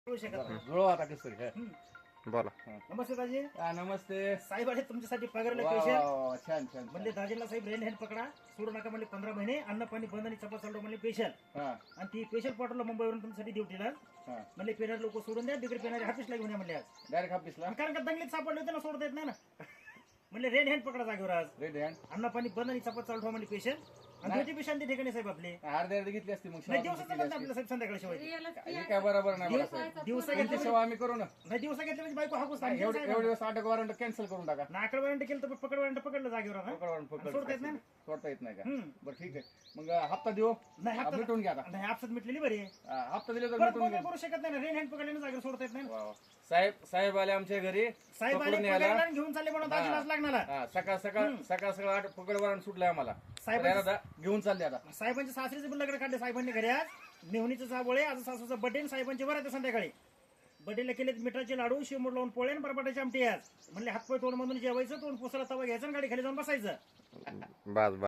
करू शकत नाही. जुळव आता कसं रे. बोला. नमस्ते दाजी. नमस्ते. साहेब आले तुमच्यासाठी पगारला वा, पेशल. वा, वा, छान छान म्हणले दाजीला साहेब रेन हँड पकडा सोडू नका म्हणले 15 महिने अन्न पाणी बंद आणि चपा चालू म्हणले पेशल. हा, आणि ती पेशल पाठवलं मुंबईवरून तुमच्यासाठी ड्युटीला. हा. म्हणले पेनार लोक सोडून द्या बिगर पेनारे ऑफिसला घेऊन या म्हणले आज. डायरेक्ट ऑफिसला कारण का दंगलीत सापडले होते ना सोडता येत नाही ना. म्हणले रेन हँड पकडा जागेवर आज. रेड हँड अन्न पाणी बंद आणि चपा चालू ठेवा म्हणले पेशल. आणि ड्युटी बी शांती ठिकाणी साहेब आपले. अर्धे घेतली असती मग नाही दिवसाचं म्हणते आपलं साहेब संध्याकाळी शिवाय. हे काय बरोबर नाही मला साहेब. दिवसा तुमची घेतले सेवा आम्ही करू ना. नाही दिवसा घेतले म्हणजे बायको हाकूस एवढे दिवस अटक वॉरंट कॅन्सल करून टाका. नाकड वॉरंट केलं तर पकड वॉरंट पकडलं जागेवर आता. पकड वॉरंट पकड सोडता येत नाही ना. सोडता येत नाही का. हम्म. बरं ठीक आहे मग हप्ता देऊ. नाही हप्ता भेटून घ्या आता. नाही आपसात मिटलेली बरी आहे. हप्ता दिले तर परत भेटून घ्या. करू शकत नाही ना. रेन हँड पकडल्याने जागेवर सोडता येत नाही ना. वा, वा. साहेब आले आमच्या घरी साहेब आले पकडून यायला. पगाराला आणि घेऊन चालले म्हणून दाजीलाच लागणार. हा, सकाळ आठ पकड वॉरंट सुटलंय आम्हाला. साहेब- तर याला घेऊन चालले आता. साहेबांच्या सासरीचे पण लग्न काढले साहेबांनी घरी आज. मेहुणीचं जावळे आज सासूचा बड्डे साहेबांचे वर आहे संध्याकाळी. बड्डेला केले मिठाचे लाडू शिवमूड लावून पोळे आणि बरबटाची आमटी आज. म्हणले हातपाय तोंड मधून जेवायचं तोंड पुसायला तवा घ्यायचं आणि गाडी खाली जाऊन बसायचं. बस.